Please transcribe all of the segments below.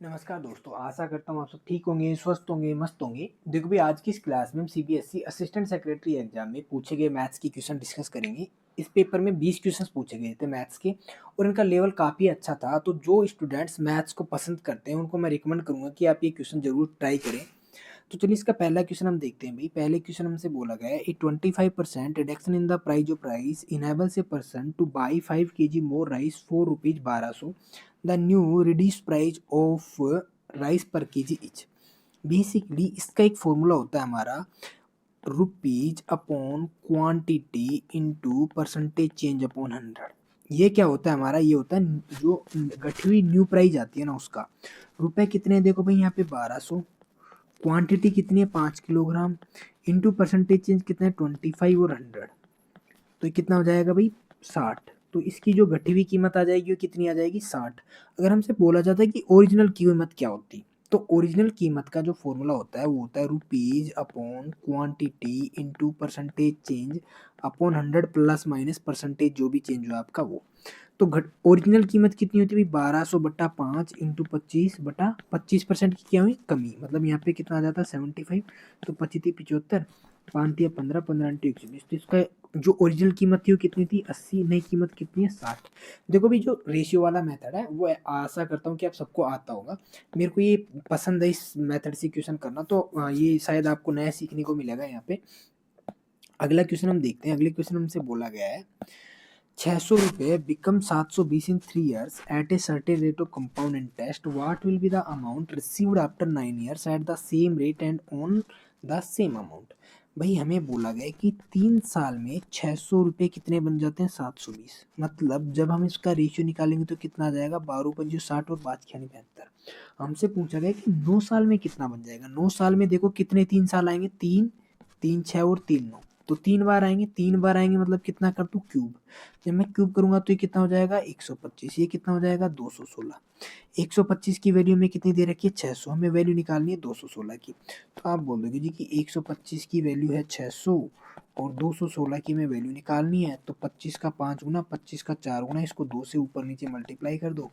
नमस्कार दोस्तों, आशा करता हूँ आप सब ठीक होंगे, स्वस्थ होंगे, मस्त होंगे। देखो भाई, आज की इस क्लास में हम सीबीएसई असिस्टेंट सेक्रेटरी एग्जाम में पूछे गए मैथ्स की क्वेश्चन डिस्कस करेंगे। इस पेपर में 20 क्वेश्चंस पूछे गए थे मैथ्स के और इनका लेवल काफ़ी अच्छा था। तो जो स्टूडेंट्स मैथ्स को पसंद करते हैं उनको मैं रिकमेंड करूँगा कि आप ये क्वेश्चन जरूर ट्राई करें। तो चलिए इसका पहला क्वेश्चन हम देखते हैं। भाई पहले क्वेश्चन हमसे बोला गया है, ए 25% reduction in the price of rice enables a person two by 5 kg more rice for rupees 1200। The new reduce price of rice पर केजी इच। बेसिकली इसका एक फॉर्मूला होता है हमारा, rupees upon quantity into percentage change upon 100। ये क्या होता है हमारा, ये होता है जो गठी हुई न्यू प्राइस आती है ना उसका। रुपए कितने हैं, देखो भाई यहाँ पे 1200, क्वांटिटी कितनी है 5 किलोग्राम, इंटू परसेंटेज चेंज कितना है 25 और 100। तो ये कितना हो जाएगा भाई 60। तो इसकी जो घटी हुई कीमत आ जाएगी वो कितनी आ जाएगी 60। अगर हमसे बोला जाता है कि ओरिजिनल कीमत क्या होती, तो ओरिजिनल कीमत का जो फॉर्मूला होता है वो होता है rupees upon quantity into percentage change upon 100 plus minus percentage जो भी चेंज हो आपका वो। तो ओरिजिनल कीमत कितनी होती है भाई 1200/5 इंटू 25/25% की क्या हुई कमी, मतलब यहाँ पे कितना आ जाता है 75। तो 25×3 = 75, 5×3 = 15, 15×120। तो इसका जो ओरिजिनल कीमत थी वो कितनी थी 80, नई कीमत कितनी है 60। देखो भाई जो रेशियो वाला मेथड है वो आशा करता हूँ कि आप सबको आता होगा। मेरे को ये पसंद है इस मेथड से क्वेश्चन करना, तो ये शायद आपको नया सीखने को मिलेगा यहाँ पे। अगला क्वेश्चन हम देखते हैं। अगले क्वेश्चन हमसे बोला गया है, 600 रुपये become 720 in 3 years at a certain rate of compound interest, what will be the amount received after 9 years at the same rate and on the same amount. भाई हमें बोला गया है कि 3 साल में 600 रुपये कितने बन जाते हैं 720। मतलब जब हम इसका रेशियो निकालेंगे तो कितना आ जाएगा 12×5 = 60 और 5×6 = 72। हमसे पूछा गया कि 9 साल में कितना बन जाएगा। 9 साल में देखो कितने 3 साल आएंगे, 3, 3 6 और 3 9। तो 3 बार आएंगे, 3 बार आएंगे मतलब कितना कर दूं क्यूब। जब मैं क्यूब करूंगा तो ये कितना हो जाएगा 125, ये कितना हो जाएगा 216। 125 की वैल्यू में कितनी दे रखी है 600, हमें वैल्यू निकालनी है 216 की। तो आप बोल दोगे जी कि 125 की वैल्यू है 600 और 216 की में वैल्यू निकालनी है, तो 25 का 5 गुना, 25 का 4 गुना, इसको 2 से ऊपर नीचे मल्टीप्लाई कर दो।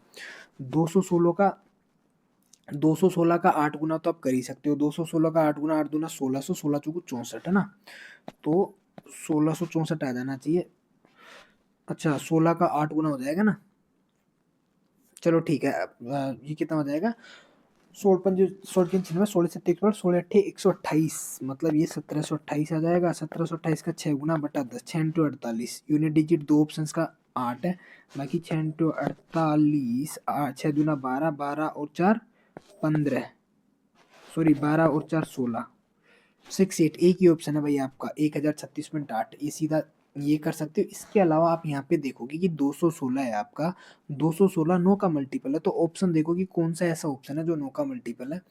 216 का 216 का 8 गुना तो आप कर ही सकते हो। 216 का 8 गुना 8 दूना 1600, 16 चौको 64 है ना। तो 1664 आ जाना चाहिए। अच्छा 16 का 8 गुना हो जाएगा ना, चलो ठीक है। ये कितना हो जाएगा 16 16 के 96, 16 से 16 128, मतलब ये 1728 आ जाएगा। 1728 का 6 गुना बटा 10, 6×48 यूनिट डिजिट दो ऑप्शंस का 8 है, बाकी 6×48 6 दूना 12, 12 और 4 15, सॉरी 12 और 4 16, 68। एक ही ऑप्शन है भाई आपका 1036.8, ये सीधा ये कर सकते हो। इसके अलावा आप यहाँ पे देखोगे कि 216 है आपका, 216 9 का मल्टीपल है। तो ऑप्शन देखो कि कौन सा ऐसा ऑप्शन है जो 9 का मल्टीपल है।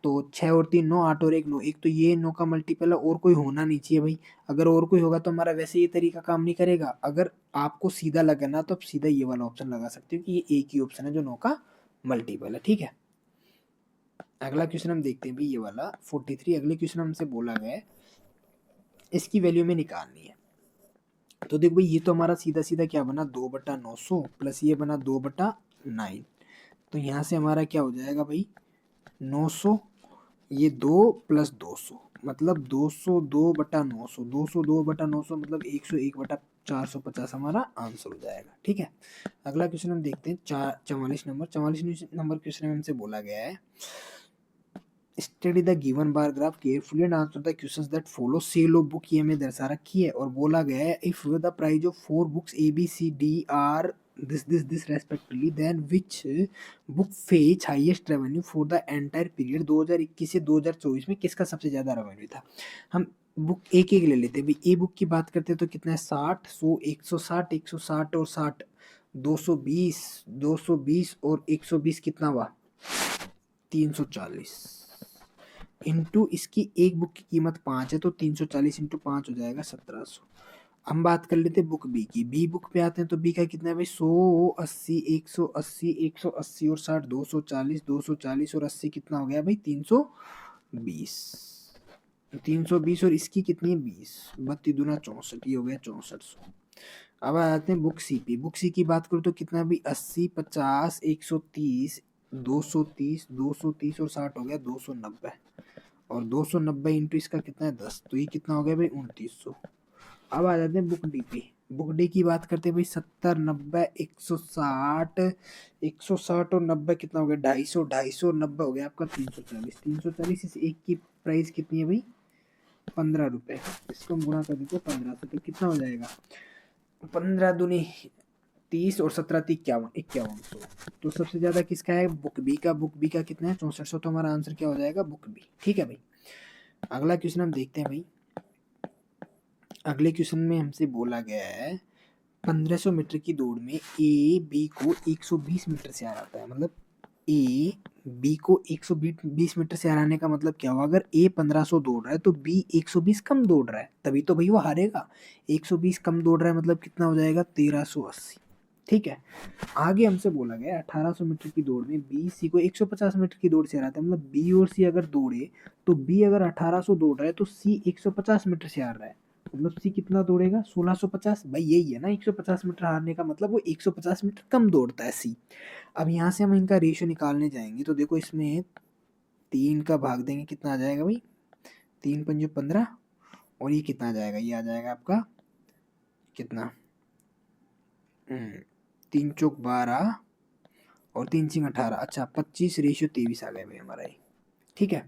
तो 6 और 3 9, 8 और 1 9, एक तो ये 9 का मल्टीपल है, और कोई होना नहीं चाहिए भाई। अगर और कोई होगा तो हमारा वैसे ये तरीका काम नहीं करेगा। अगर आपको सीधा लगना तो आप सीधा ये वाला ऑप्शन लगा सकते हो कि ये एक ही ऑप्शन है जो 9 का मल्टीपल है, ठीक है। अगला क्वेश्चन हम देखते हैं भाई, ये वाला 43। अगले क्वेश्चन हमसे बोला गया है इसकी वैल्यू में निकालनी है। तो देखो भाई ये तो हमारा सीधा सीधा क्या बना 2/900 प्लस ये बना 2/9। तो यहाँ से हमारा क्या हो जाएगा भाई 900, ये 2 प्लस 200, मतलब 202/900, 202/900 मतलब 101/450 हमारा आंसर हो जाएगा, ठीक है। अगला क्वेश्चन हम देखते हैं 44 नंबर क्वेश्चन में हमसे बोला गया है, study the given bar graph carefully and answer the questions that follow. Sale of book ये हमें दर्शा रखी है और बोला गया है if the price of 4 books A B C D are this respectively then which book fetch highest revenue for the entire period 2021 से 2024 में किसका सबसे ज्यादा रेवेन्यू था। हम बुक एक एक ले लेते हैं भाई। ए बुक की बात करते हैं तो कितना है 60, 100, 160, 160 और 60, 220, 220 और 120 कितना हुआ 340, इंटू इसकी एक बुक की कीमत 5 है तो 340 इंटू 5 हो जाएगा 1700। हम बात कर लेते हैं बुक बी की। बी बुक पे आते हैं तो बी का कितना है भाई 180, 180, 180 और 60, 240, 240 और 80 कितना हो गया भाई 320, 320 और इसकी कितनी है 20, 32 दूना 64, ये हो गया 6400। अब आ जाते हैं बुक सी पे। बुक सी की बात करूँ तो कितना भी 80, 50, 130, 230 और 60 हो गया 290, और 290 इंटू इसका कितना है 10, तो ये कितना हो गया भाई 2900। अब आ जाते हैं बुक डी पे। बुक डी की बात करते हैं भाई 70 90 160, 160 और 90 कितना हो गया 250, 250 और 90 हो गया आपका 340, 340 इस एक की प्राइस कितनी है भाई 15 रुपये। इसको हम गुणा कर देते हैं 15 से, तो कितना हो जाएगा 15 दूनी 30 और 17 30 51 5100। तो सबसे ज्यादा किसका है बुक बी का। बुक बी का कितना है 6400। तो हमारा आंसर क्या हो जाएगा बुक बी। ठीक है भाई। अगला क्वेश्चन हम देखते हैं भाई। अगले क्वेश्चन में हमसे बोला गया है 1500 मीटर की दौड़ में ए बी को 120 मीटर से हराता है। मतलब ए बी को 120 मीटर से हराने का मतलब क्या हुआ, अगर ए 1500 दौड़ रहा है तो बी 120 कम दौड़ रहा है, तभी तो भाई वो हारेगा। 120 कम दौड़ रहा है मतलब कितना हो जाएगा 1380। ठीक है। आगे हमसे बोला गया 1800 मीटर की दौड़ में बी सी को 150 मीटर की दौड़ से हराता है। मतलब बी और सी अगर दौड़े तो बी अगर 1800 दौड़ रहा है तो सी 150 मीटर से हार रहा है। मतलब सी कितना दौड़ेगा 1650। भाई यही है ना 150 मीटर हारने का मतलब, वो 150 मीटर कम दौड़ता है सी। अब यहाँ से हम इनका रेशियो निकालने जाएंगे तो देखो इसमें 3 का भाग देंगे कितना आ जाएगा भाई 3 पंजे 15, और ये कितना आ जाएगा, ये आ जाएगा आपका कितना 3 चौक 12 और 3 सिंह 18। अच्छा 25:23 आ गए भाई हमारा ये। ठीक है।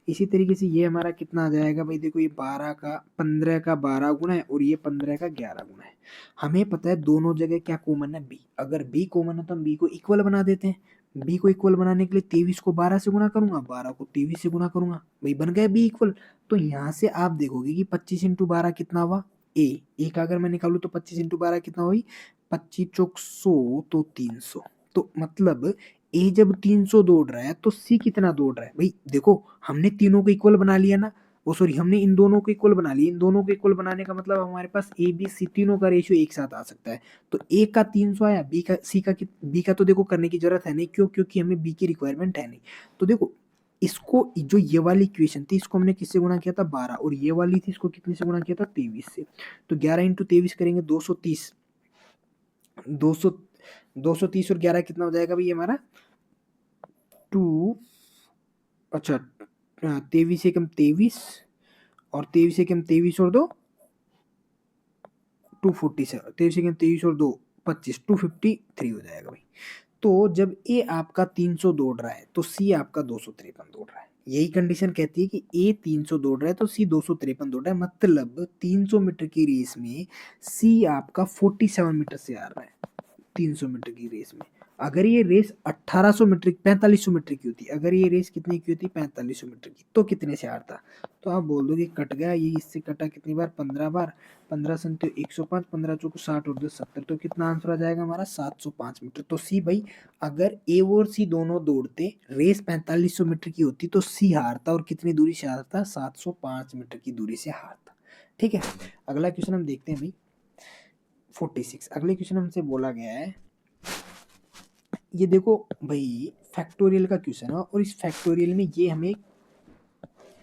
इसी तरीके से ये हमारा कितना आ जाएगा भाई, देखो ये 15 का 12 गुना है और ये 15 का 11 गुना है। हमें पता है दोनों जगह क्या कॉमन है बी। अगर बी कॉमन है तो हम बी को इक्वल बना देते हैं। बी को इक्वल बनाने के लिए 23 को 12 से गुना करूंगा, 12 को 23 से गुना करूंगा, भाई बन गया बी इक्वल। तो यहाँ से आप देखोगे कि 25 इंटू 12 कितना हुआ ए का अगर मैं निकालू तो 25 इंटू 12 कितना हुई 25 चौक 100 तो 300। तो मतलब ए जब 300 दौड़ रहा है तो सी कितना दौड़ रहा है भाई, देखो हमने तीनों को इक्वल बना लिया ना, वो सॉरी हमने इन दोनों को इक्वल बना लिया। इन दोनों को इक्वल बनाने का मतलब हमारे पास ए बी सी तीनों का रेशियो एक साथ आ सकता है। तो ए का 300 आया, बी का तो देखो करने की जरूरत है नहीं, क्यों, क्योंकि हमें बी की रिक्वायरमेंट है नहीं। तो देखो इसको जो ये वाली इक्वेशन थी इसको हमने किससे गुणा किया था 12, और ये वाली थी इसको कितने से गुणा किया था 23 से। तो 11 इंटू 23 करेंगे 230, 200 230 और 11 कितना हो जाएगा भाई हमारा 2, अच्छा 23 से कम 23 और 23 से कम 23 और 2 247, 23 से कम 23 और 2 25, 253 हो जाएगा भाई। तो जब ए आपका 300 दौड़ रहा है तो सी आपका 253 दौड़ रहा है। यही कंडीशन कहती है कि ए 300 दौड़ रहा है तो सी 253 दौड़ रहा है। मतलब 300 मीटर की रेस में सी आपका 47 मीटर से आ रहा है 300 मीटर की रेस में। अगर ये रेस 1800 मीटर 4500 मीटर की होती, अगर ये रेस कितने की होती 4500 मीटर की, तो कितने से हारता। तो आप बोल दोगे कट गया, ये इससे कटा कितनी बार 15 बार, 15 संतो 105, 15 चौको 60 और 10 70, तो कितना आंसर आ जाएगा हमारा 705 मीटर। तो सी भाई अगर ए और सी दोनों दौड़ते, रेस 4500 मीटर की होती तो सी हारता, और कितनी दूरी से हारता 705 मीटर की दूरी से हारता। ठीक है। अगला क्वेश्चन हम देखते हैं भाई 46। अगले क्वेश्चन हमसे बोला गया है, ये देखो भाई फैक्टोरियल का क्वेश्चन है, और इस फैक्टोरियल में ये हमें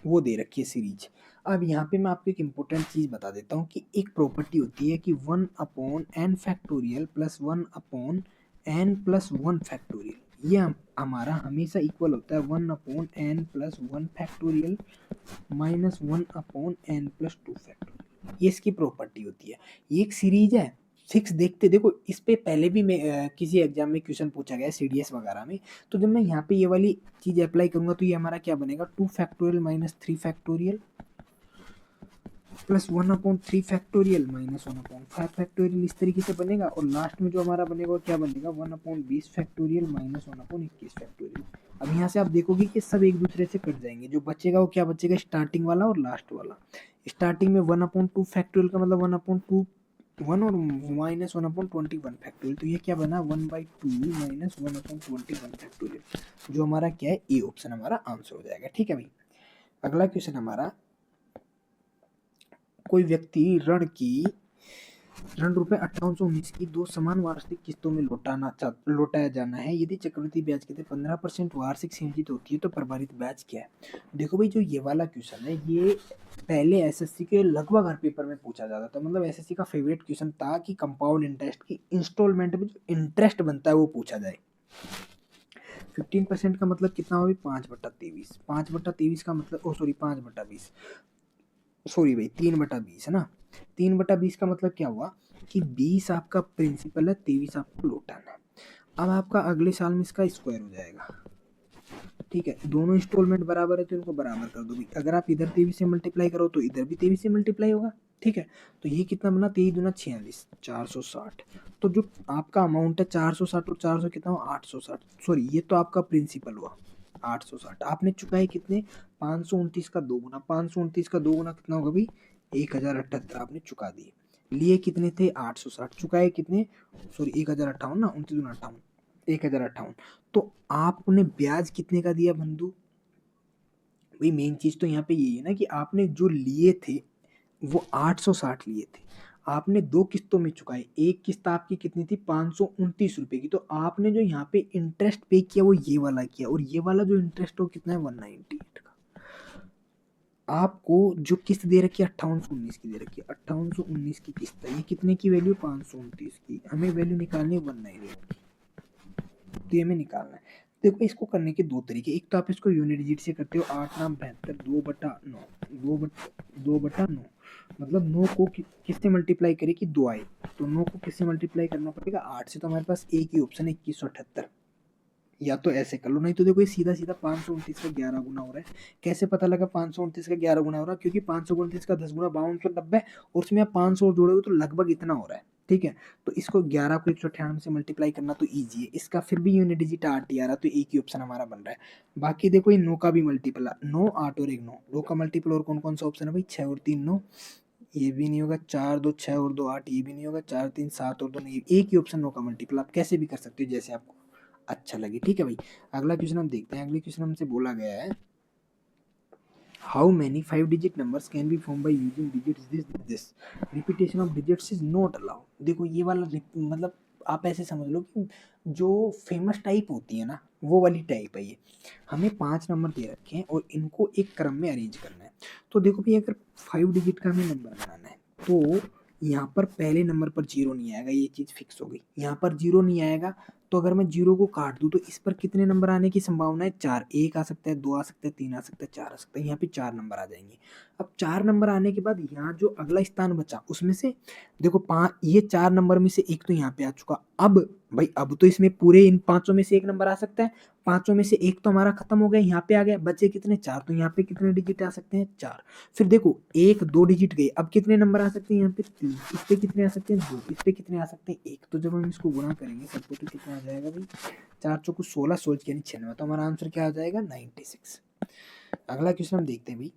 वो दे रखी है सीरीज। अब यहाँ पे मैं आपको एक इम्पोर्टेंट चीज़ बता देता हूँ कि एक प्रॉपर्टी होती है कि 1/n factorial plus 1/n plus 1 factorial, ये हमारा हमेशा इक्वल होता है 1/n plus 1 factorial minus 1/n plus 2 factorial. ये इसकी प्रॉपर्टी होती है। ये एक सीरीज है। सिक्स देखते देखो इस पे पहले भी मैं किसी एग्जाम में क्वेश्चन पूछा गया है सीडीएस वगैरह में। तो जब मैं यहाँ पे ये वाली चीज़ अप्लाई करूँगा तो ये हमारा क्या बनेगा 2 factorial minus 3 factorial plus 1/3 factorial minus 1/5 factorial, इस तरीके से बनेगा। और लास्ट में जो हमारा बनेगा वो क्या बनेगा 1/20 फैक्टोरियल माइनस 1/21 फैक्टोरियल। अब यहाँ से आप देखोगे कि सब एक दूसरे से कट जाएंगे, जो बचेगा वो क्या बचेगा स्टार्टिंग वाला और लास्ट वाला। स्टार्टिंग में 1/2 फैक्टोरियल का मतलब 1/2 1 और माइनस 1/21 फैक्टोरियल, तो ये क्या बना 1/2 माइनस 1/21 फैक्टोरियल, जो हमारा क्या है ए ऑप्शन हमारा आंसर हो जाएगा। ठीक है भाई। अगला क्वेश्चन हमारा, कोई व्यक्ति ऋण रुपए 5819 की 2 समान वार्षिक किस्तों में लौटाया जाना है। यदि चक्रवृद्धि ब्याज के 15% वार्षिक संचित होती है तो प्रभावित ब्याज क्या है। देखो भाई जो ये वाला क्वेश्चन है ये पहले एसएससी के लगभग हर पेपर में पूछा जाता था। मतलब एसएससी का फेवरेट क्वेश्चन था कि कंपाउंड इंटरेस्ट की इंस्टॉलमेंट में जो इंटरेस्ट बनता है वो पूछा जाए। 15% का मतलब कितना होगा? 5/23। 5/23 का मतलब, ओ सॉरी 5/20, सॉरी भाई 3/20 है ना। 3/20 का मतलब क्या हुआ कि 20 आपका प्रिंसिपल है, 23 आपका लोटन है। अब आपका अगले साल में इसका स्क्वायर हो जाएगा, ठीक है। दोनों इंस्टॉलमेंट बराबर है तो इनको बराबर कर दो भाई। अगर आप इधर 23 से मल्टीप्लाई करो तो इधर भी 23 से मल्टीप्लाई होगा, ठीक है। तो ये कितना बना? 23 दूना 46, 460। तो जो आपका अमाउंट है 460 और 400 कितना हुआ? 860। सॉरी, ये तो आपका प्रिंसिपल हुआ 860। आपने चुकाए कितने? 529 का 2 गुना। 529 का 2 गुना कितना होगा भाई? 1078 आपने चुका दिए। लिए कितने थे? 860। चुकाए कितने? सॉरी 1058 ना, 29 दूना 58, 1058। तो आपने ब्याज कितने का दिया बंधु? भाई मेन चीज तो यहाँ पे यही है ना कि आपने जो लिए थे वो 860 लिए थे, आपने 2 किस्तों में चुकाए। एक किस्त आपकी कितनी थी? 529 रुपए की। तो आपने जो यहाँ पे इंटरेस्ट पे किया वो ये वाला किया, और ये वाला जो इंटरेस्ट हो कितना है? 198 का। आपको जो किस्त दे रखी है 5819 की दे रखी है, 5819 की किस्त है। ये कितने की वैल्यू? 529 की। हमें वैल्यू निकालनी है 198, तो ये हमें निकालना है। देखो इसको करने के दो तरीके। एक तो आप इसको यूनिट डिजिट से करते हो, 8 नाम 72, 2/9, 2/9, मतलब 9 को किससे मल्टीप्लाई करे कि 2 आए, तो 9 को किससे मल्टीप्लाई करना पड़ेगा? 8 से। तो हमारे पास एक ही ऑप्शन है 2178। या तो ऐसे कर लो, नहीं तो देखो ये सीधा सीधा 529 का 11 गुना हो रहा है। कैसे पता लगा 529 का 11 गुना हो रहा है? क्योंकि 529 का 10 गुना 5290, और उसमें आप 500 जोड़ोगे तो लगभग इतना हो रहा है, ठीक है। तो इसको 11 को 198 से मल्टीप्लाई करना तो ईजी है। इसका फिर भी यूनिट डिजिट 8 ही आ रहा, तो एक ही ऑप्शन हमारा बन रहा है। बाकी देखो ये 9 का भी मल्टीपल, 9 8 और 1 9, 2 का मल्टीपल और कौन कौन सा ऑप्शन है भाई? 6 और 3 9, ये भी नहीं होगा। 4 2 6 और 2 8, ये भी नहीं होगा। 4 3 7 और 2 नहीं, एक ही ऑप्शन 9 का मल्टीपल। आप कैसे भी कर सकते हो जैसे आपको अच्छा लगे, ठीक है भाई। अगला क्वेश्चन हम देखते हैं। अगले क्वेश्चन हमसे बोला गया है, how many 5 digit numbers can be form by using digits this, repetition of digits is not allowed. देखो ये वाला मतलब आप ऐसे समझ लो कि जो फेमस टाइप होती है ना वो वाली टाइप है ये। हमें 5 नंबर दे रखे हैं और इनको एक क्रम में अरेंज करना है। तो देखो भाई अगर 5 डिजिट का हमें नंबर बनाना है तो यहाँ पर पहले नंबर पर जीरो नहीं आएगा, ये चीज़ फिक्स हो गई। यहाँ पर जीरो नहीं आएगा, तो अगर मैं जीरो को काट दूं तो इस पर कितने नंबर आने की संभावना है? 4। एक आ सकता है, 2 आ सकता है, 3 आ सकता है, 4 आ सकता है। यहाँ पे 4 नंबर आ जाएंगे। अब 4 नंबर आने के बाद यहाँ जो अगला स्थान बचा उसमें से देखो 5, ये 4 नंबर में से एक तो यहाँ पे आ चुका। अब भाई अब तो इसमें पूरे इन पांचों में से एक नंबर आ सकता है। पांचों में से एक तो हमारा खत्म हो गया, यहाँ पे आ गया, बचे कितने? 4। तो यहाँ पे कितने डिजिट आ सकते हैं? 4। फिर देखो 1 2 डिजिट गए, अब कितने नंबर आ सकते हैं? यहाँ पे 3। इस पे कितने आ सकते हैं? 2। इस पे कितने आ सकते हैं? 1। तो जब हम इसको गुणा करेंगे सबको तो कितना आ जाएगा भाई? 4 चौको 16, 16 यानी 96। तो हमारा आंसर क्या आ जाएगा? 96। अगला क्वेश्चन हम देखते हैं भाई,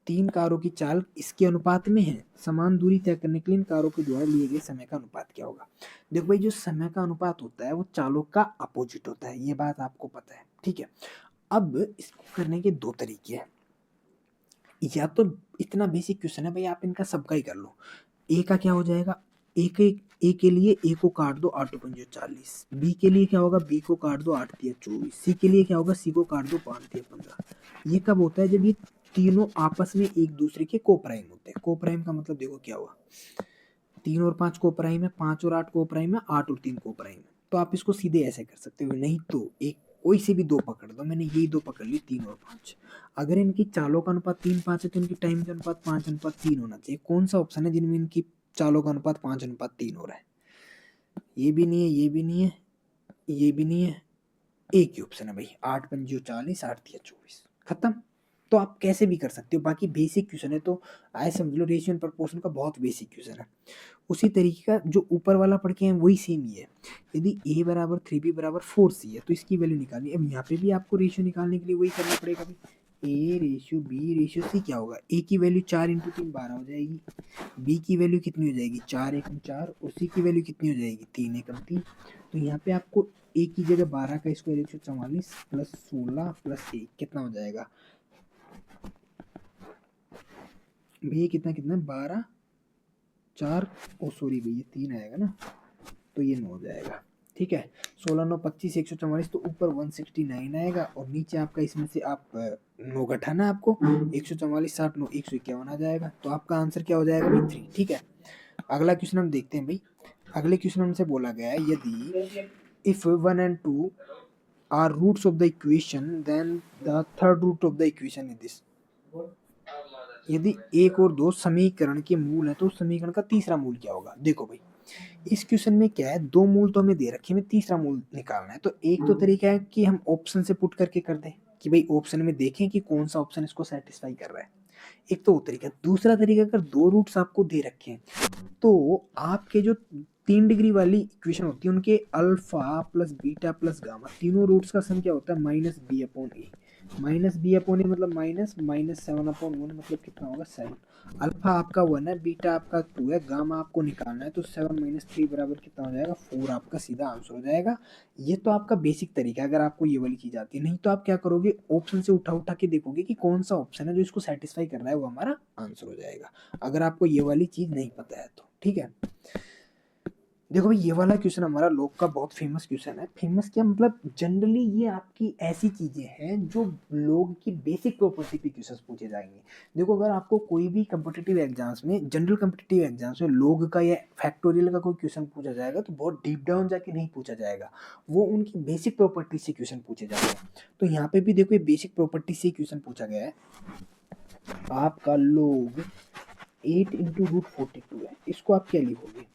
3 कारों की चाल इसके अनुपात में है, समान दूरी तय करने के लिए इन कारों के द्वारा लिए गए समय का अनुपात क्या होगा? देखो भाई जो समय का अनुपात होता है वो चालों का अपोजिट होता है, ये बात आपको पता है, ठीक है। अब इसको करने के दो तरीके हैं। या तो इतना बेसिक क्वेश्चन है भाई, आप इनका सबका ही कर लो। ए का क्या हो जाएगा? ए के लिए ए को काट दो, 8 पंजे 40। बी के लिए क्या होगा? बी को काट दो, 8 तिया 24। सी के लिए क्या होगा? सी को काट दो, 5 तिया 15। ये कब होता है? जब ये तीनों आपस में एक दूसरे के कोप्राइम होते हैं। कोप्राइम का मतलब देखो क्या हुआ, 3 और 5 कोप्राइम है, 5 और 8 कोप्राइम है, 8 और 3 कोप्राइम है। तो आप इसको सीधे ऐसे कर सकते हो, नहीं तो एक कोई से भी दो पकड़ दो। मैंने यही दो पकड़ ली, 3 और 5। अगर इनकी चालों का अनुपात 3 5 है तो इनकी टाइम का अनुपात 5:3 होना चाहिए। कौन सा ऑप्शन है जिनमें इनकी चालों का अनुपात 5:3 हो रहा है? ये भी नहीं है, ये भी नहीं है, ये भी नहीं है, एक ही ऑप्शन है भाई, 8 पंजो 40, 8 तिया 24, खत्म। तो आप कैसे भी कर सकते हो। बाकी बेसिक क्वेश्चन है तो आए समझ लो, रेशियो एंड प्रोपोर्शन का बहुत बेसिक क्वेश्चन है। उसी तरीके का जो ऊपर वाला पढ़ के हैं वही सेम ही है। यदि a बराबर 3b बराबर 4c है तो इसकी वैल्यू निकालनी। अब यहाँ पे भी आपको रेशियो निकालने के लिए वही करना पड़ेगा भाई, a ratio b ratio c क्या होगा? a की वैल्यू 4 × 3 12 हो जाएगी, b की वैल्यू कितनी हो जाएगी? 4 × 4, और c की वैल्यू कितनी हो जाएगी? 3 × 3। तो यहाँ पे आपको a की जगह 12 का स्क्वायर 144 प्लस 16 प्लस 1 कितना हो जाएगा भैया? कितना कितना 12 4, ओ सॉरी भैया 3 आएगा ना, तो ये 9 हो जाएगा, ठीक है। 16 9 25 144, तो ऊपर 169 आएगा और नीचे आपका इसमें से आप 9 घटाना आपको, 144 60 9 151 आ जाएगा। तो आपका आंसर क्या हो जाएगा भाई? 3, ठीक है। अगला क्वेश्चन हम देखते हैं भाई। अगले क्वेश्चन हमसे बोला गया है, यदि if 1 and 2 are roots of the equation, then the third root of the equation is this. यदि एक और दो समीकरण के मूल है तो उस समीकरण का तीसरा मूल क्या होगा? देखो भाई, इस क्वेश्चन में क्या है, दो मूल तो हमें दे रखे हैं, हमें तीसरा मूल निकालना है। तो एक तो तरीका है कि हम ऑप्शन से पुट करके कर दें कि भाई ऑप्शन में देखें कि कौन सा ऑप्शन इसको सेटिस्फाई कर रहा है, एक तो वो तरीका। दूसरा तरीका, अगर दो रूट्स आपको दे रखे हैं तो आपके जो 3 डिग्री वाली इक्वेशन होती है उनके alpha plus beta plus gamma तीनों रूट्स का सम क्या होता है? माइनस बी अपॉन ए। माइनस बी अपॉन ए मतलब माइनस, माइनस 7/1 मतलब कितना होगा? 7। अल्फा आपका 1 है, बीटा आपका 2 है, गामा आपको निकालना है, तो 7 - 3 बराबर कितना हो जाएगा? 4 आपका सीधा आंसर हो जाएगा। ये तो आपका बेसिक तरीका है अगर आपको ये वाली चीज आती है। नहीं तो आप क्या करोगे, ऑप्शन से उठा उठा के देखोगे कि कौन सा ऑप्शन है जो इसको सेटिस्फाई कर रहा है, वो हमारा आंसर हो जाएगा, अगर आपको ये वाली चीज नहीं पता है तो। ठीक है, देखो भाई, ये वाला क्वेश्चन हमारा लॉग का बहुत फेमस क्वेश्चन है। फेमस क्या मतलब, जनरली ये आपकी ऐसी चीजें हैं जो लॉग की बेसिक प्रॉपर्टी पे क्वेश्चन पूछे जाएंगे। देखो, अगर आपको कोई भी कम्पिटिटिव एग्जाम्स में, जनरल कम्पिटिटिव एग्जाम्स में लॉग का या फैक्टोरियल का कोई क्वेश्चन पूछा जाएगा तो बहुत डीप डाउन जाके नहीं पूछा जाएगा, वो उनकी बेसिक प्रॉपर्टी से क्वेश्चन पूछे जाते हैं। तो यहाँ पे भी देखो, ये बेसिक प्रॉपर्टी से क्वेश्चन पूछा गया है। आपका लॉग 8 × √42 है, इसको आप क्या लिखोगे?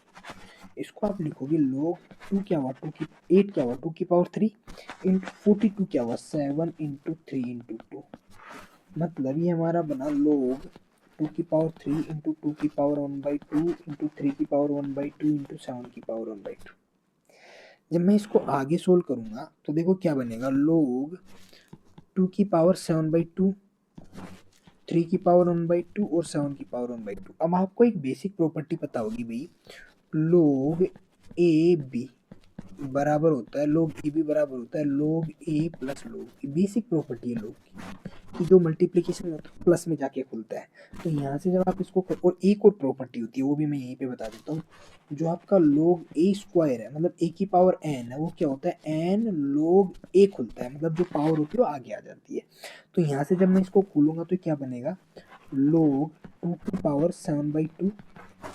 इसको आप लिखोगे log 2 क्या हुआ, 8 क्या हुआ, 2 की पावर 3 इंटू 42 क्या हुआ, 7 × 3 × 2। मतलब ये हमारा बना log 2 की पावर 3 इंटू 2 की पावर 1/2 इंटू 3 की पावर 1/2 इंटू 7 की पावर 1/2। जब मैं इसको आगे सोल्व करूंगा तो देखो क्या बनेगा, log 2 की पावर 7/2, 3 की पावर 1/2 और 7 की पावर 1/2। अब आपको एक बेसिक प्रॉपर्टी पता होगी भाई, log ए बी बराबर होता है, log ए बी बराबर होता है log ए प्लस log। बेसिक प्रॉपर्टी है log की जो मल्टीप्लिकेशन होता है प्लस में जाके खुलता है। तो यहाँ से जब आप इसको और एक और प्रॉपर्टी होती है, वो भी मैं यहीं पे बता देता हूँ। जो आपका log ए स्क्वायर है, मतलब ए की पावर एन है, वो क्या होता है? एन log ए खुलता है, मतलब जो पावर होती है वो आगे आ जाती है। तो यहाँ से जब मैं इसको खोलूंगा तो क्या बनेगा, log 2 की पावर 7/2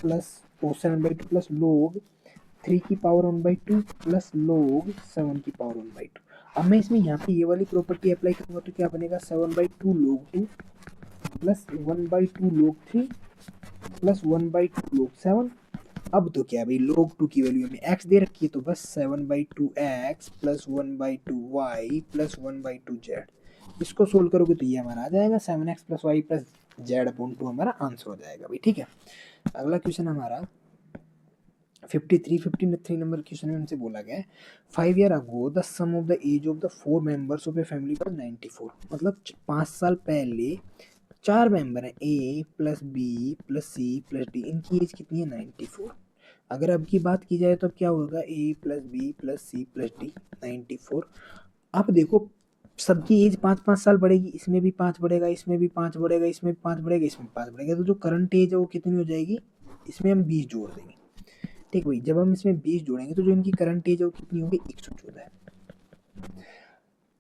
प्लस 7/2 प्लस log 3 की पावर 1/2 प्लस log 7 की पावर 1/2। अब मैं इसमें यहाँ पे ये वाली प्रॉपर्टी अप्लाई करूंगा तो क्या बनेगा, 7/2 log 2 plus 1/2 log 3 plus 1/2 log 7। अब तो क्या भाई, log 2 की वैल्यू हमें x दे रखी है, तो बस 7/2 x plus 1/2 y plus 1/2 z। इसको सोल्व करोगे तो ये हमारा आ जाएगा 7x plus Y plus z/2 हमारा आंसर हो जाएगा भाई। ठीक है, अगला क्वेश्चन हमारा 53 नंबर क्वेश्चन में हमसे बोला गया है, 5 year ago the sum of the age of the 4 members of a family was 94। मतलब 5 साल पहले 4 मेंबर हैं, a plus b plus c plus d, इनकी एज कितनी है? 94। अगर अब की बात की जाए तो अब क्या होगा, a plus b plus c plus d 94। अब देखो, सबकी एज 5-5 साल बढ़ेगी, इसमें भी 5 बढ़ेगा, इसमें भी 5 बढ़ेगा, इसमें भी 5 बढ़ेगा, इसमें 5 बढ़ेगा, तो जो करंट एज है वो कितनी हो जाएगी? इसमें हम 20 जोड़ देंगे। ठीक भाई, जब हम इसमें 20 जोड़ेंगे तो जो इनकी करंट एज है वो कितनी होगी? 114 है।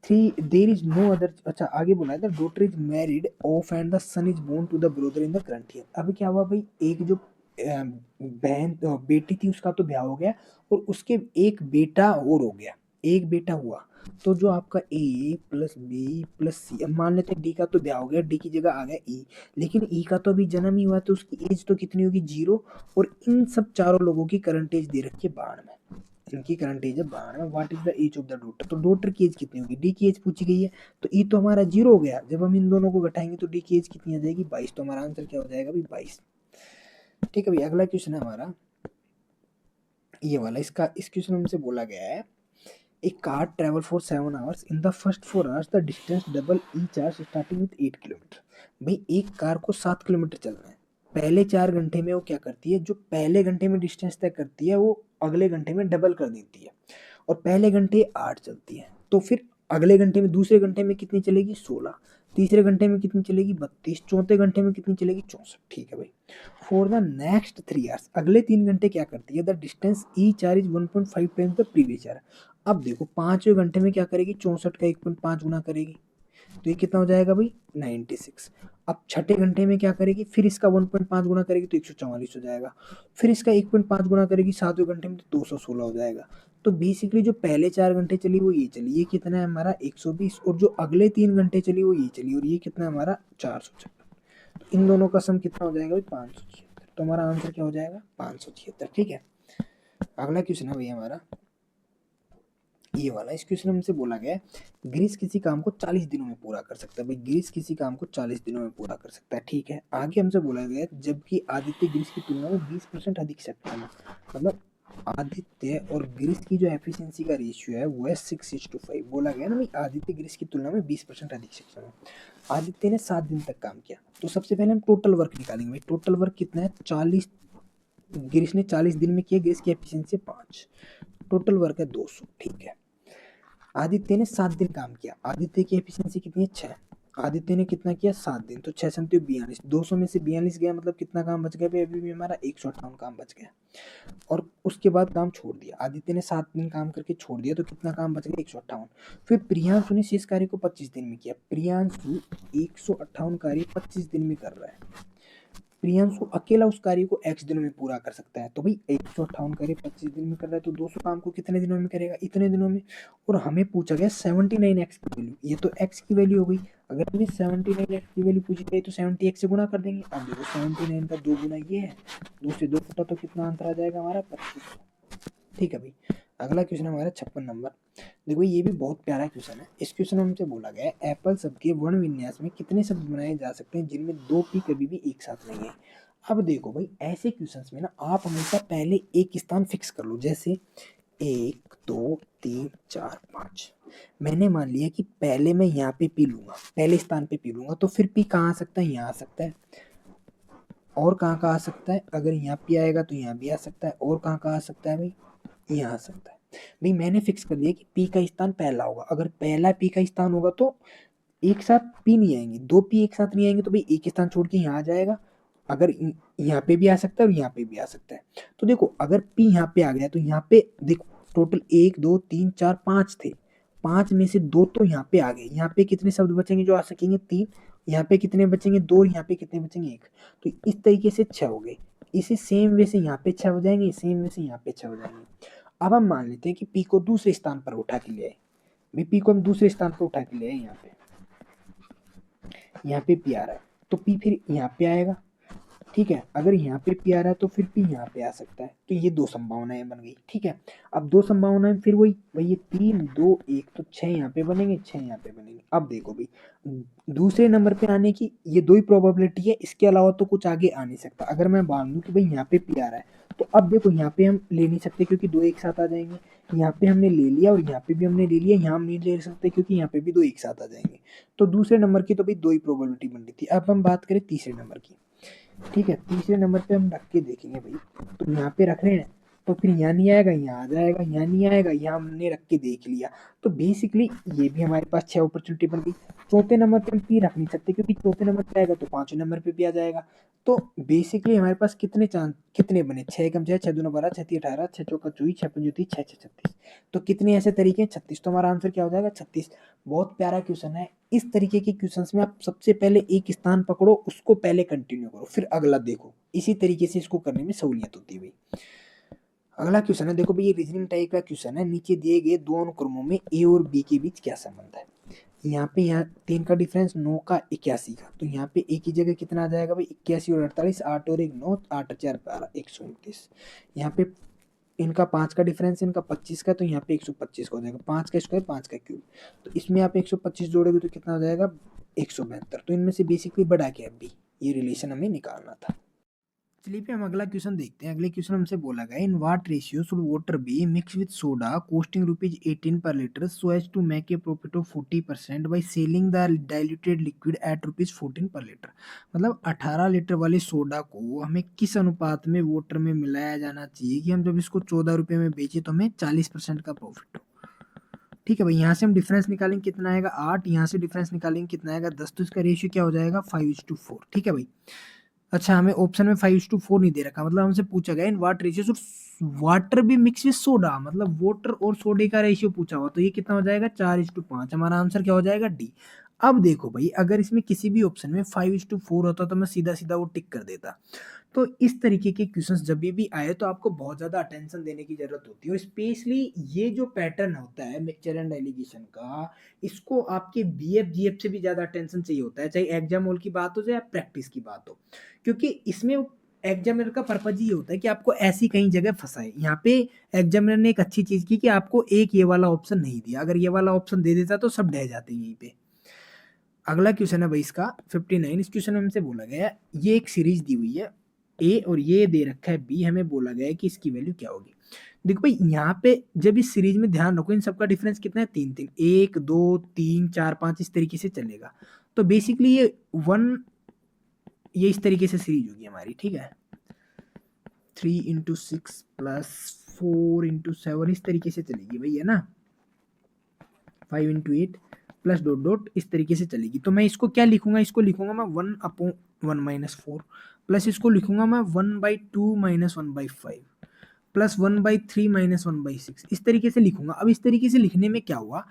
3 देयर इज नो अदर, अच्छा आगे बोला है, the daughter is married off and the son is born to the brother in the current year. अब क्या हुआ भाई, एक जो बहन बेटी थी उसका तो ब्याह हो गया और उसके एक बेटा और हो गया, एक बेटा हुआ। तो जो आपका ए प्लस बी प्लस सी, अब मान लेते हैं डी का तो ब्याह हो गया, डी की जगह आ गया ई, लेकिन ई का तो अभी जन्म ही हुआ, तो उसकी एज तो कितनी होगी? 0। और इन सब चारों लोगों की करंट एज दे रखी है 92। इनकी करंट एज है 92। What is the age of the daughter, तो डॉटर की एज कितनी होगी? डी की एज पूछी गई है, तो ई तो हमारा 0 हो गया। जब हम इन दोनों को घटाएंगे तो डी की एज कितनी आ जाएगी? 22। तो हमारा आंसर क्या हो जाएगा भाई? 22। ठीक है भाई, अगला क्वेश्चन है हमारा ये वाला। इस क्वेश्चन में हमसे बोला गया है, A car travel for 7 hours. In the first 4 hours, the distance double each hour starting with 8 kilometre. भाई एक कार को 7 किलोमीटर चलना है, पहले 4 घंटे में वो क्या करती है, जो पहले घंटे में डिस्टेंस तय करती है वो अगले घंटे में डबल कर देती है, और पहले घंटे 8 चलती है, तो फिर अगले घंटे में, दूसरे घंटे में कितनी चलेगी? 16। तीसरे घंटे में कितनी चलेगी? 32। चौथे घंटे में कितनी चलेगी? 64। ठीक है भाई, फॉर द नेक्स्ट 3 आवर्स, अगले 3 घंटे क्या करती है, the distance each hour is 1.5 times the previous hour. अब देखो, 5वें घंटे में क्या करेगी? 64 का 1.5 गुना करेगी, तो ये कितना हो जाएगा भाई? 96। अब छठे घंटे में क्या करेगी? फिर इसका 1.5 गुना करेगी तो 144 हो जाएगा, फिर इसका 1.5 गुना करेगी 7वें घंटे में तो 216 हो जाएगा। तो बेसिकली जो पहले 4 घंटे चली वो ये चली, ये कितना है हमारा 120, और जो अगले 3 घंटे चली वो ये चली, और ये कितना है हमारा 456। तो इन दोनों का सम कितना हो जाएगा भाई 576। तो हमारा आंसर क्या हो जाएगा 576। ठीक है, अगला क्वेश्चन है भैया हमारा ये वाला। इस क्वेश्चन में हमसे बोला गया है ग्रीस किसी काम को 40 दिनों में पूरा कर सकता है। भाई ग्रीस किसी काम को 40 दिनों में पूरा कर सकता है। ठीक है, आगे हमसे बोला गया है जबकि आदित्य ग्रीस की तुलना में 20% अधिक सक्षम है। मतलब आदित्य और ग्रीस की जो एफिशिएंसी का रेशियो है वो है 6:5। बोला गया ना भाई आदित्य ग्रीस की तुलना में 20% अधिक सक्षम है। आदित्य ने 7 दिन तक काम किया, तो सबसे पहले हम टोटल वर्क निकालेंगे। भाई टोटल वर्क कितना है 40, ग्रीस ने 40 दिन में किया, ग्रीस की एफिशिएंसी 5, टोटल वर्क है 200। ठीक है, आदित्य ने 7 दिन काम किया, आदित्य की एफिशिएंसी कितनी है 6। आदित्य ने कितना किया 7 दिन, तो 6 7 42, 200 में से 42 गया, मतलब कितना काम बच गया भाई अभी भी हमारा 158 काम बच गया। और उसके बाद काम छोड़ दिया, आदित्य ने 7 दिन काम करके छोड़ दिया, तो कितना काम बच गया 158। फिर प्रियांशु ने शेष कार्य को 25 दिन में किया। प्रियांशु 158 कार्य 25 दिन में कर रहा है। प्रियांशु अकेला उस कार्य को x दिनों में पूरा कर सकता है। तो भाई 158 कार्य 25 दिन में कर रहा है, तो 200 काम को कितने दिनों में करेगा, इतने दिनों में। और हमें पूछा गया 79x की वैल्यू, ये तो x की वैल्यू हो गई। अगर हमें 79x की वैल्यू पूछी गई तो 70x से गुणा कर देंगे। अब देखो 79 का 2 गुना ये है, 2 से 2 कटा तो कितना आंसर आ जाएगा हमारा 2500। ठीक है भाई, अगला क्वेश्चन हमारा 56 नंबर। देखो ये भी बहुत प्यारा क्वेश्चन है। इस क्वेश्चन में हमसे बोला गया है एप्पल शब्द के वर्ण विन्यास में कितने शब्द बनाए जा सकते हैं जिनमें 2 पी कभी भी एक साथ नहीं है। अब देखो भाई ऐसे क्वेश्चंस में ना आप हमेशा पहले एक स्थान फिक्स कर लो, जैसे 1 2 3 4 5। मैंने मान लिया कि पहले मैं यहाँ पे पी लूंगा, पहले स्थान पे पी लूंगा, तो फिर पी कहाँ आ सकता है, यहाँ आ सकता है। और कहाँ आ सकता है, अगर यहाँ पी आएगा तो यहाँ भी आ सकता है। और कहाँ आ सकता है भाई, यहाँ आ सकता है। भाई मैंने फिक्स कर दिया कि पी का स्थान पहला होगा। अगर पहला पी का स्थान होगा तो एक साथ पी नहीं आएंगे, 2 पी एक साथ नहीं आएंगे, तो भाई एक स्थान छोड़ के यहाँ आ जाएगा। अगर यहाँ पे भी आ सकता है और यहाँ पे भी आ सकता है। तो देखो अगर पी यहाँ पे आ गया तो यहाँ पे देखो टोटल 1 2 3 4 5 थे, 5 में से 2 तो यहाँ पे आ गए। यहाँ पे कितने शब्द बचेंगे जो आ सकेंगे 3, यहाँ पे कितने बचेंगे 2, और यहाँ पे कितने बचेंगे 1। तो इस तरीके से 6 हो गए। इसी सेम वे से यहाँ पे 6 हो जाएंगे, सेम वे से यहाँ पे 6 हो जाएंगे। अब हम मान लेते हैं कि पी को दूसरे स्थान पर उठा के ले आए। भाई पी को हम दूसरे स्थान पर उठा के ले आए, यहाँ पे पी आ रहा है तो पी फिर यहाँ पे आएगा। ठीक है, अगर यहाँ पे पी आ रहा है तो फिर पी यहाँ पे आ सकता है। तो ये 2 संभावनाएं बन गई। ठीक है, अब 2 संभावनाएं फिर वही भाई ये 3 2 1, तो 6 यहाँ पे बनेंगे, 6 यहाँ पे बनेंगे। अब देखो भाई दूसरे नंबर पे आने की ये 2 ही प्रोबेबिलिटी है, इसके अलावा तो कुछ आगे आ नहीं सकता। अगर मैं मान लूँ कि भाई यहाँ पे पी आ रहा है, तो अब देखो यहाँ पे हम ले नहीं सकते क्योंकि 2 एक साथ आ जाएंगे। यहाँ पे हमने ले लिया और यहाँ पे भी हमने ले लिया, यहाँ हम नहीं ले सकते क्योंकि यहाँ पे भी 2 एक साथ आ जाएंगे। तो दूसरे नंबर की तो भाई 2 ही प्रोबेबिलिटी बन रही थी। अब हम बात करें तीसरे नंबर की। ठीक है, तीसरे नंबर पे हम रख के देखेंगे भाई, तो यहाँ पे रख रहे हैं तो फिर यहाँ नहीं आएगा, यहाँ आ जाएगा, यहाँ नहीं आएगा, यहाँ हमने रख के देख लिया। तो बेसिकली ये भी हमारे पास 6 अपॉर्चुनिटी बन गई। चौथे नंबर पे हम पी रख नहीं सकते क्योंकि चौथे नंबर पे आएगा तो पांचवें नंबर पे भी आ जाएगा। तो बेसिकली हमारे पास कितने चांस कितने बने, 6 कम 6 6 दूना 12 6 3 18 6 चौका 24 6 पंजे 30 6 6 36। तो कितने ऐसे तरीके हैं 36। तो हमारा आंसर क्या हो जाएगा 36। बहुत प्यारा क्वेश्चन है। इस तरीके के क्वेश्चंस में आप सबसे पहले एक स्थान पकड़ो, उसको पहले कंटिन्यू करो, फिर अगला देखो। इसी तरीके से इसको करने में सहूलियत होती है भाई। अगला क्वेश्चन है, देखो भाई ये रीजनिंग टाइप का क्वेश्चन है। नीचे दिए गए दो अनुक्रमों में ए और बी के बीच क्या संबंध है। यहाँ पे यहाँ 3 का डिफरेंस 9 का 81 का, तो यहाँ पे एक ही जगह कितना आ जाएगा भाई 81 और 48, 8 और 1 9, 8 4 12 129। यहाँ पे इनका 5 का डिफरेंस इनका 25 का, तो यहाँ पे 125 का हो जाएगा। 5 का स्क्वायर 5 का क्यूब, तो इसमें आप 125 जोड़ोगे तो कितना हो जाएगा 172। तो इनमें से बेसिकली बड़ा क्या है बी, ये रिलेशन हमें निकालना था। चलिए पे हम अगला क्वेश्चन देखते हैं। अगले क्वेश्चन हमसे बोला गया in what ratio should water be mix with soda costing ₹18 per litre so as to make a profit of 40% by selling the diluted liquid at ₹14 per litre. मतलब 18 लीटर वाले सोडा को हमें किस अनुपात में वाटर में मिलाया जाना चाहिए कि हम जब इसको 14 रुपये में बेचे तो हमें 40% का प्रॉफिट हो। ठीक है भाई, यहाँ से हम डिफरेंस निकालेंगे कितना आएगा 8, यहाँ से डिफरेंस निकालेंगे कितना आएगा 10, तो इसका रेशियो क्या हो जाएगा 5:4। ठीक है भाई। अच्छा हमें ऑप्शन में 5:4 नहीं दे रखा, मतलब हमसे पूछा गया इन वाट रेशियो वाटर भी मिक्स विद सोडा, मतलब वाटर और सोडे का रेशियो पूछा हुआ, तो ये कितना हो जाएगा 4:5। हमारा आंसर क्या हो जाएगा डी। अब देखो भाई, अगर इसमें किसी भी ऑप्शन में 5:4 होता तो मैं सीधा सीधा वो टिक कर देता। तो इस तरीके के क्वेश्चंस जब भी आए तो आपको बहुत ज़्यादा अटेंशन देने की ज़रूरत होती है, और स्पेशली ये जो पैटर्न होता है मिक्सचर एंड एलिगेशन का, इसको आपके बीएफ जीएफ से भी ज़्यादा अटेंशन चाहिए होता है, चाहे एग्जाम हॉल की बात हो चाहे प्रैक्टिस की बात हो, क्योंकि इसमें एग्जामिनर का पर्पज ये होता है कि आपको ऐसी कहीं जगह फंसाए। यहाँ पे एग्जामिनर ने एक अच्छी चीज़ की कि आपको एक ये वाला ऑप्शन नहीं दिया, अगर ये वाला ऑप्शन दे देता तो सब ढह जाते यहीं पे। अगला क्वेश्चन है भाई इसका 59। इस क्वेश्चन में हमसे बोला गया है, ये एक सीरीज दी हुई है ए और ये दे रखा है बी, हमें बोला गया है कि इसकी वैल्यू क्या होगी। देखो भाई, यहाँ पे जब इस सीरीज में ध्यान रखो, इन सबका डिफरेंस कितना है, 3 3, 1 2 3 4 5 इस तरीके से चलेगा। तो बेसिकली ये वन, ये इस तरीके से सीरीज होगी हमारी, ठीक है। 3 × 6 + 4 × 7 इस तरीके से चलेगी भाई, है ना। 5 × 8 प्लस डॉट डॉट इस तरीके से चलेगी। तो मैं इसको क्या लिखूंगा, इसको लिखूंगा मैं 1/1 - 4, प्लस इसको लिखूंगा मैं 1/2 - 1/5 प्लस 1/3 - 1/6, इस तरीके से लिखूंगा। अब इस तरीके से लिखने में क्या हुआ,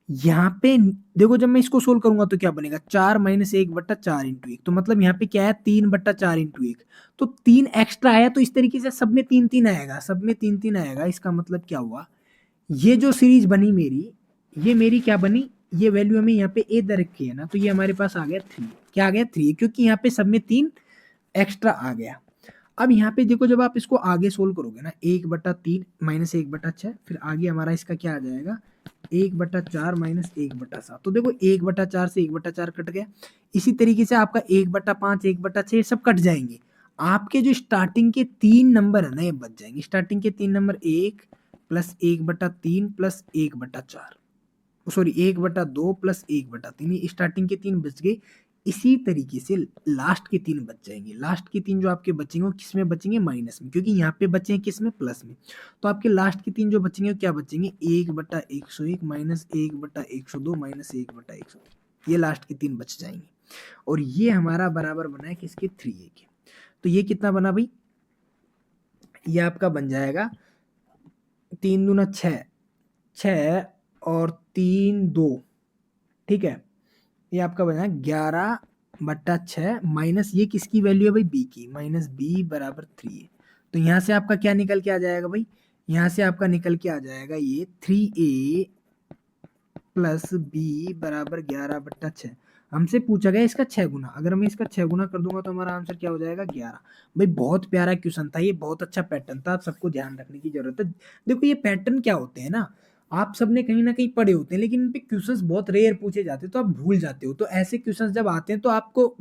यहाँ पे देखो जब मैं इसको सोल्व करूंगा तो क्या बनेगा, 4 - 1/4 × 1, तो मतलब यहाँ पे क्या है, 3/4 × 1, तो 3 एक्स्ट्रा आया, तो इस तरीके से सब में 3 3 आएगा, सब में 3 3 आएगा। इसका मतलब क्या हुआ, ये जो सीरीज बनी मेरी, ये मेरी क्या बनी, ये वैल्यू हमें यहाँ पे ए दे रखी है ना, तो ये हमारे पास आ गया 3। क्या आ गया, 3, क्योंकि यहाँ पे सब में 3 एक्स्ट्रा आ गया। अब यहाँ पे देखो, जब आप इसको आगे सोल्व करोगे ना, 1/3 - 1/6, फिर आगे हमारा इसका क्या आ जाएगा, 1/4 - 1/7। तो देखो 1/4 से 1/4 कट गया। इसी तरीके से आपका 1/5 1/6 सब कट जाएंगे। आपके जो स्टार्टिंग के 3 नंबर है ना, ये बच जाएंगे। स्टार्टिंग के 3 नंबर 1 + 1/3 + 1/4, सॉरी 1/2 + 1/3, ये स्टार्टिंग के 3 बच गए। इसी तरीके से लास्ट के 3 बच जाएंगे। लास्ट के 3 जो आपके बचेंगे वो किस में बचेंगे, माइनस में, क्योंकि यहाँ पे बचे हैं किस में, प्लस में। तो आपके लास्ट के 3 जो बचेंगे वो क्या बचेंगे, 1/101 - 1/102 - 1/101, ये लास्ट के 3 बच जाएंगे। और ये हमारा बराबर बना है किसके, 3a के। तो ये कितना बना भाई, ये आपका बन जाएगा 3 दूना 6, 6 और 3 2, ठीक है। ये आपका बना 11/6 माइनस ये किसकी वैल्यू है भाई, बी की, -b = 3a। तो यहाँ से आपका क्या निकल के आ जाएगा भाई, यहाँ से आपका निकल के आ जाएगा ये 3a + b = 11/6। हमसे पूछा गया इसका 6 गुना, अगर मैं इसका 6 गुना कर दूंगा तो हमारा आंसर क्या हो जाएगा, 11। भाई बहुत प्यारा क्वेश्चन था ये, बहुत अच्छा पैटर्न था, आप सबको ध्यान रखने की जरूरत है। देखो ये पैटर्न क्या होते हैं ना, आप सबने कहीं ना कहीं पढ़े होते हैं, लेकिन इन पे क्वेश्चंस बहुत रेयर पूछे जाते हैं, तो आप भूल जाते हो। तो ऐसे क्वेश्चंस जब आते हैं तो आपको,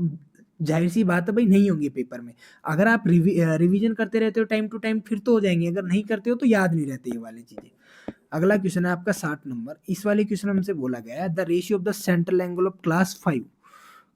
जाहिर सी बात है भाई, नहीं होंगे पेपर में। अगर आप रिवीजन करते रहते हो टाइम टू टाइम फिर तो हो जाएंगे, अगर नहीं करते हो तो याद नहीं रहते ये वाली चीजें। अगला क्वेश्चन है आपका 60 नंबर। इस वाले क्वेश्चन हमसे बोला गया है, the ratio of the central angle of class 5,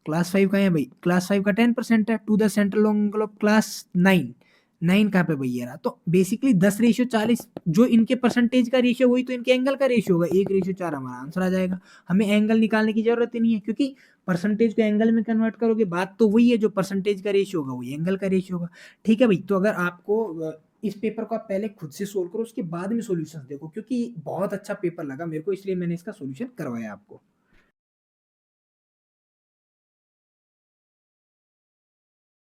class 5 का है भाई, क्लास 5 का 10% है, to the central angle of class 9, 9 कहाँ पे भैया रहा, तो बेसिकली 10:40, जो इनके परसेंटेज का रेशियो वही तो इनके एंगल का रेशियो होगा, 1:4 हमारा आंसर आ जाएगा। हमें एंगल निकालने की जरूरत ही नहीं है, क्योंकि परसेंटेज को एंगल में कन्वर्ट करोगे, बात तो वही है, जो परसेंटेज का रेशियो होगा वही एंगल का रेशियो होगा। ठीक है भाई, तो अगर आपको इस पेपर को आप पहले खुद से सोल्व करो, उसके बाद में सॉल्यूशंस देखो, क्योंकि बहुत अच्छा पेपर लगा मेरे को, इसलिए मैंने इसका सॉल्यूशन करवाया आपको।